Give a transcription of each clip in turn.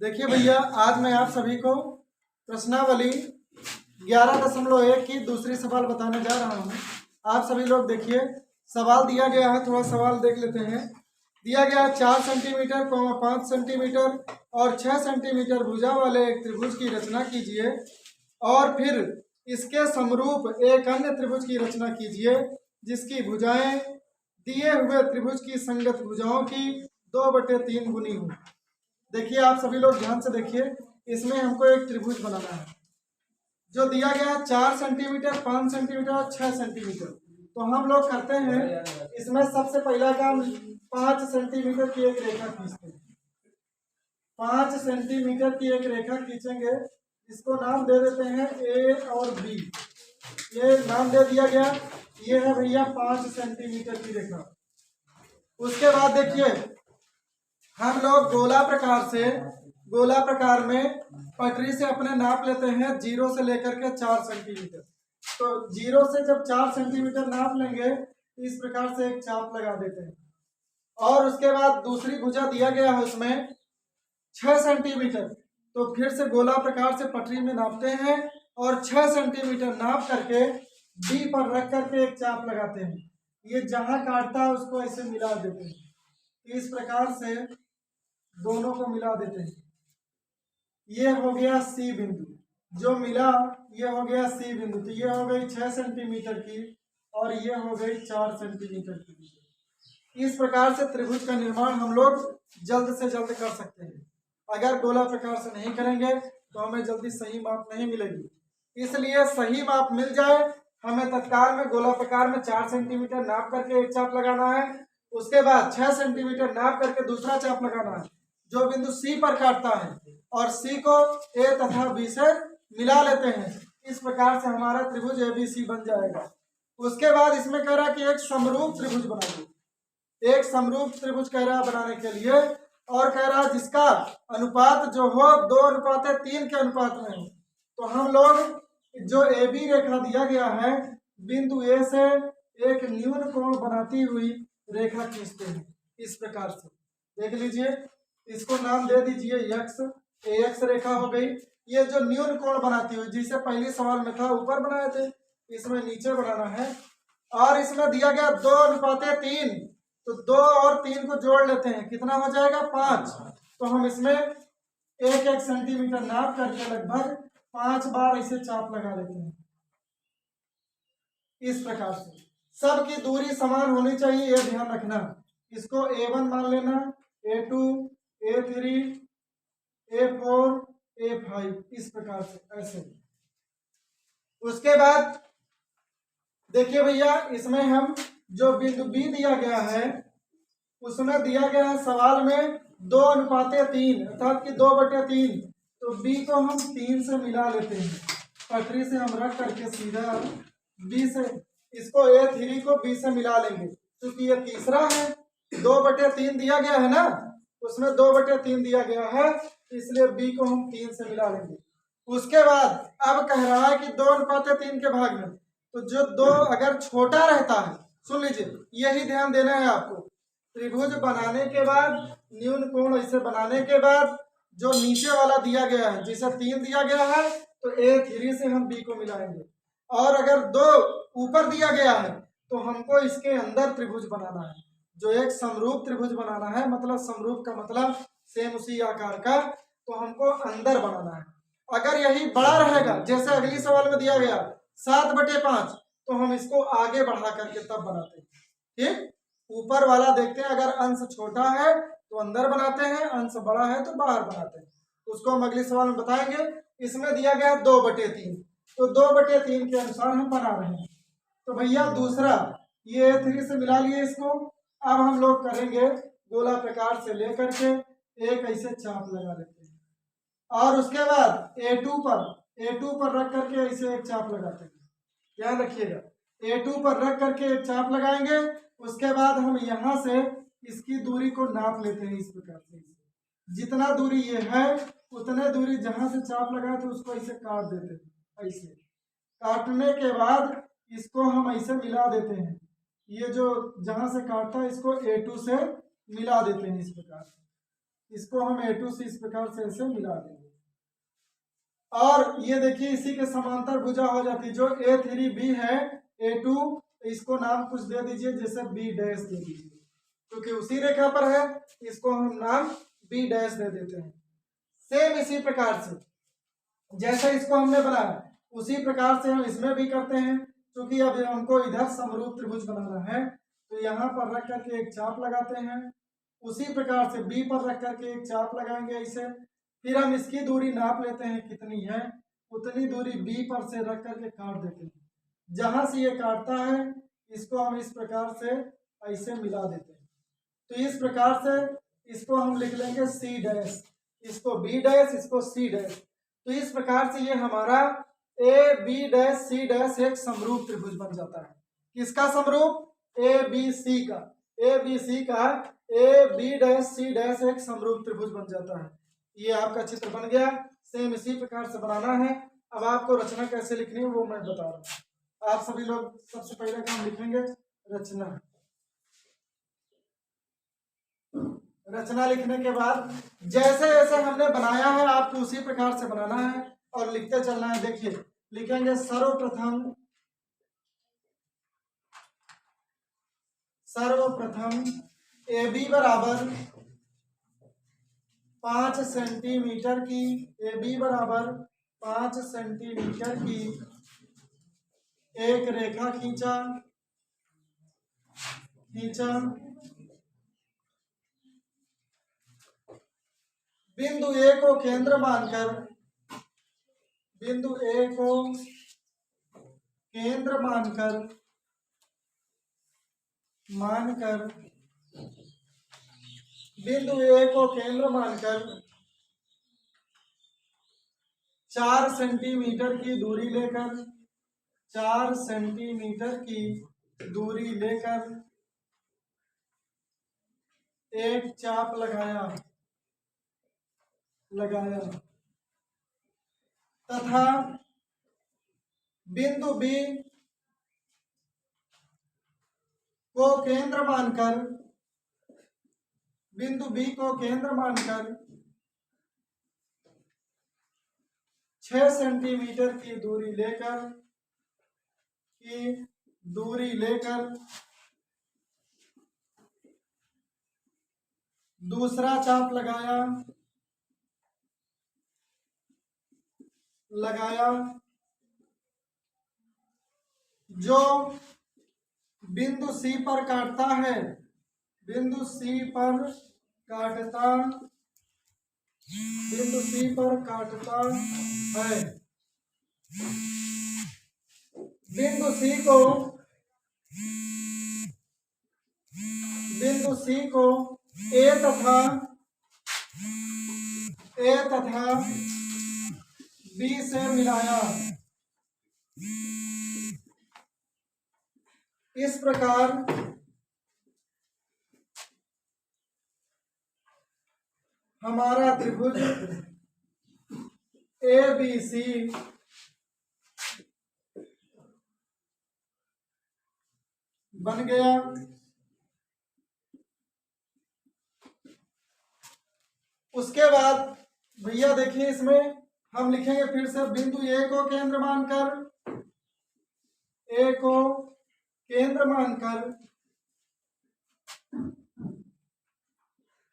देखिए भैया, आज मैं आप सभी को प्रश्नावली 11.1 की दूसरी सवाल बताने जा रहा हूँ। आप सभी लोग देखिए, सवाल दिया गया है, थोड़ा सवाल देख लेते हैं। दिया गया है 4 सेंटीमीटर, 5 सेंटीमीटर और 6 सेंटीमीटर भुजा वाले एक त्रिभुज की रचना कीजिए और फिर इसके समरूप एक अन्य त्रिभुज की रचना कीजिए जिसकी भुजाएं दिए हुए त्रिभुज की संगत भुजाओं की 2/3 गुनी हो। देखिए, आप सभी लोग ध्यान से देखिए, इसमें हमको एक त्रिभुज बनाना है जो दिया गया है 4 सेंटीमीटर, 5 सेंटीमीटर और 6 सेंटीमीटर। तो हम लोग करते हैं, इसमें सबसे पहला काम 5 सेंटीमीटर की एक रेखा खींचते हैं। 5 सेंटीमीटर की एक रेखा खींचेंगे, इसको नाम दे देते हैं ए और बी। ये नाम दे दिया गया। ये है भैया 5 सेंटीमीटर की रेखा। उसके बाद देखिए, हम लोग गोला प्रकार में पटरी से अपने नाप लेते हैं 0 से लेकर के 4 सेंटीमीटर। तो 0 से जब 4 सेंटीमीटर नाप लेंगे, इस प्रकार से एक चाप लगा देते हैं। और उसके बाद दूसरी भुजा दिया गया है उसमें 6 सेंटीमीटर। तो फिर से गोला प्रकार से पटरी में नापते हैं और 6 सेंटीमीटर नाप करके डी पर रख करके एक चाप लगाते हैं। ये जहां काटता है उसको ऐसे मिला देते हैं। इस प्रकार से दोनों को मिला देते हैं। ये हो गया सी बिंदु, जो मिला ये हो गया सी बिंदु। तो ये हो गई 6 सेंटीमीटर की और ये हो गई 4 सेंटीमीटर की। इस प्रकार से त्रिभुज का निर्माण हम लोग जल्द से जल्द कर सकते हैं। अगर गोला प्रकार से नहीं करेंगे तो हमें जल्दी सही माप नहीं मिलेगी। इसलिए सही माप मिल जाए, हमें तत्काल में गोला प्रकार में 4 सेंटीमीटर नाप करके एक चाप लगाना है। उसके बाद 6 सेंटीमीटर नाप करके दूसरा चाप लगाना है जो बिंदु सी पर काटता है, और सी को ए तथा बी से मिला लेते हैं। इस प्रकार से हमारा त्रिभुज एबीसी बन जाएगा। उसके बाद इसमें कह रहा है कि एक समरूप त्रिभुज बनाइए। एक समरूप त्रिभुज कह रहा है बनाने के लिए, और कह रहा है जिसका अनुपात जो हो 2:3 के अनुपात में हो। तो हम लोग जो ए बी रेखा दिया गया है, बिंदु ए से एक न्यून कोण बनाती हुई रेखा खींचते हैं। इस प्रकार से देख लीजिए, इसको नाम दे दीजिए यक्स। एक्स रेखा हो गई। ये जो न्यून कोण बनाती हुई, जिसे पहले सवाल में था ऊपर बनाए थे, इसमें नीचे बनाना है। और इसमें दिया गया 2:3। तो 2 और 3 को जोड़ लेते हैं, कितना हो जाएगा 5। तो हम इसमें 1-1 सेंटीमीटर नाप करके लगभग 5 बार ऐसे चाप लगा लेते हैं। इस प्रकार से सबकी दूरी समान होनी चाहिए, यह ध्यान रखना। इसको A1 मान लेना, A2, A3, A4, A5, इस प्रकार से ऐसे। उसके बाद देखिए भैया, इसमें हम जो बिंदु बी दिया गया है, उसमें दिया गया है सवाल में 2:3 अर्थात कि 2/3। तो बी को हम 3 से मिला लेते हैं। पटरी से हम रख करके सीधा बी से इसको A3 को बी से मिला लेंगे, क्योंकि ये तीसरा है। 2/3 दिया गया है ना, उसमें 2/3 दिया गया है, इसलिए बी को हम 3 से मिला लेंगे। उसके बाद अब कह रहा है कि 2:3 के भाग में, तो जो 2 अगर छोटा रहता है, सुन लीजिए, यही ध्यान देना है आपको। त्रिभुज बनाने के बाद, न्यून कोण ऐसे बनाने के बाद, जो नीचे वाला दिया गया है जिसे 3 दिया गया है, तो A3 से हम बी को मिलाएंगे। और अगर 2 ऊपर दिया गया है तो हमको इसके अंदर त्रिभुज बनाना है, जो एक समरूप त्रिभुज बनाना है। मतलब समरूप का मतलब सेम उसी आकार का, तो हमको अंदर बनाना है। अगर यही बड़ा रहेगा, जैसे अगली सवाल में दिया गया 7/5, तो हम इसको आगे बढ़ा करके तब बनाते हैं। ठीक, ऊपर वाला देखते हैं, अगर अंश छोटा है तो अंदर बनाते हैं, अंश बड़ा है तो बाहर बनाते हैं। उसको हम अगले सवाल में बताएंगे। इसमें दिया गया 2/3, तो 2/3 के अनुसार हम बना रहे हैं। तो भैया दूसरा ये A3 से मिला लिए इसको। अब हम लोग करेंगे गोला प्रकार से लेकर के एक ऐसे चाप लगा लेते हैं, और उसके बाद A2 पर रख करके ऐसे एक चाप लगाते हैं। ध्यान रखिएगा, A2 पर रख करके एक चाप लगाएंगे। उसके बाद हम यहाँ से इसकी दूरी को नाप लेते हैं। इस प्रकार से जितना दूरी ये है, उतने दूरी जहां से चाप लगाए थे उसको ऐसे काट देते हैं। ऐसे काटने के बाद इसको हम ऐसे मिला देते हैं। ये जो जहां से काटता है इसको A2 से मिला देते हैं। इस प्रकार इसको हम A2C इस प्रकार से ऐसे मिला देंगे। और ये देखिए इसी के समांतर भुजा हो जाती है जो A3B है, A2 इसको नाम कुछ दे दीजिए, जैसे B डैश दे दीजिए, क्योंकि उसी रेखा पर है, इसको हम नाम B डैश दे देते हैं। सेम इसी प्रकार से जैसे इसको हमने बनाया उसी प्रकार से हम इसमें भी करते हैं। क्योंकि अब हमको इधर समरूप त्रिभुज बनाना है, तो यहाँ पर रख करके एक चाप लगाते हैं, उसी प्रकार से B पर रख करके एक चाप लगाएंगे इसे, फिर हम इसकी दूरी नाप लेते हैं कितनी है, उतनी दूरी B पर से रख करके काट देते हैं। जहां से ये काटता है इसको हम इस प्रकार से ऐसे मिला देते हैं। तो इस प्रकार से इसको हम लिख लेंगे C डैश, इसको B डैश, इसको C डैश। तो इस प्रकार से ये हमारा AB डैश C डैश एक समरूप त्रिभुज बन जाता है। किसका समरूप? ABC का, ABC का AB डैश C डैश एक समरूप त्रिभुज बन जाता है। ये आपका चित्र बन गया। सेम इसी प्रकार से बनाना है। अब आपको रचना कैसे लिखनी है वो मैं बता रहा हूँ। आप सभी लोग सबसे पहले काम लिखेंगे रचना। रचना लिखने के बाद जैसे जैसे हमने बनाया है आपको उसी प्रकार से बनाना है और लिखते चलना है। देखिए लिखेंगे सर्वप्रथम AB बराबर 5 सेंटीमीटर की, AB बराबर 5 सेंटीमीटर की एक रेखा खींचा बिंदु A को केंद्र मानकर, बिंदु A को केंद्र मानकर बिंदु A को केंद्र मानकर 4 सेंटीमीटर की दूरी लेकर, 4 सेंटीमीटर की दूरी लेकर एक चाप लगाया तथा बिंदु B को केंद्र मानकर, बिंदु B को केंद्र मानकर 6 सेंटीमीटर की दूरी लेकर दूसरा चाप लगाया जो बिंदु C पर काटता है, बिंदु C पर काटता है। बिंदु C को A तथा B से मिलाया। इस प्रकार हमारा त्रिभुज ABC बन गया। उसके बाद भैया देखिए इसमें हम लिखेंगे फिर से बिंदु A को केंद्र मानकर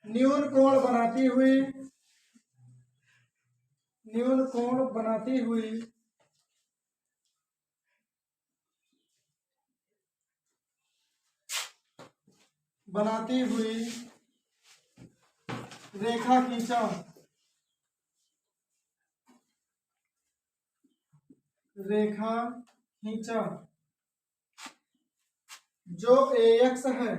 न्यून कोण बनाती हुई रेखा खींचा जो AX है।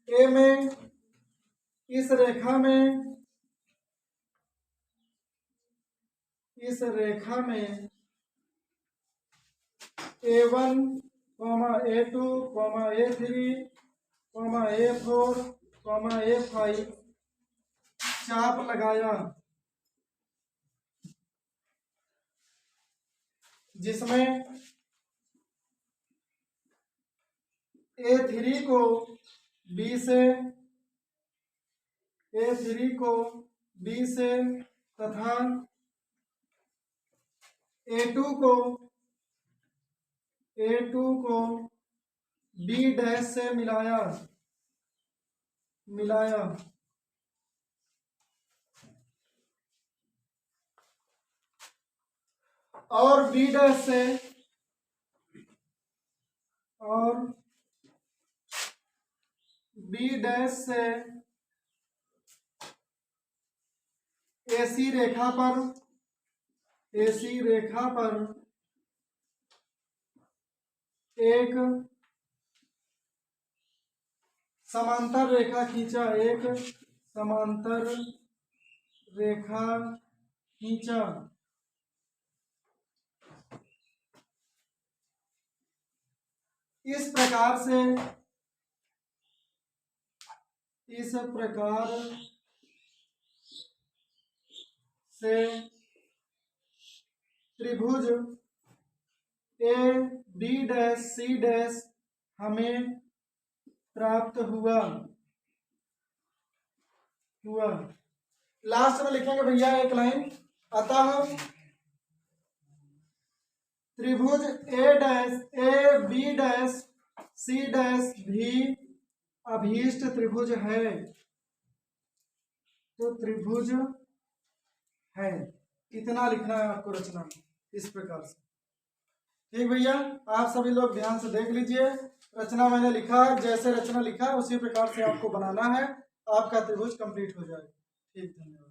A में इस रेखा में A1, A2, A3, A4, A5 चाप लगाया, जिसमें A3 को B से, A3 को B से तथा A2 को B डैश से मिलाया और B डैश से AC रेखा पर एक समांतर रेखा खींचा, इस प्रकार से त्रिभुज AB'C' हमें प्राप्त हुआ। लास्ट में लिखेंगे भैया एक लाइन, अतः त्रिभुज AB'C' भी अभीष्ट त्रिभुज है। तो त्रिभुज है, इतना लिखना है आपको रचना में, इस प्रकार से। ठीक भैया, आप सभी लोग ध्यान से देख लीजिए। रचना मैंने लिखा, जैसे रचना लिखा है उसी प्रकार से आपको बनाना है, आपका त्रिभुज कंप्लीट हो जाएगा। ठीक, धन्यवाद।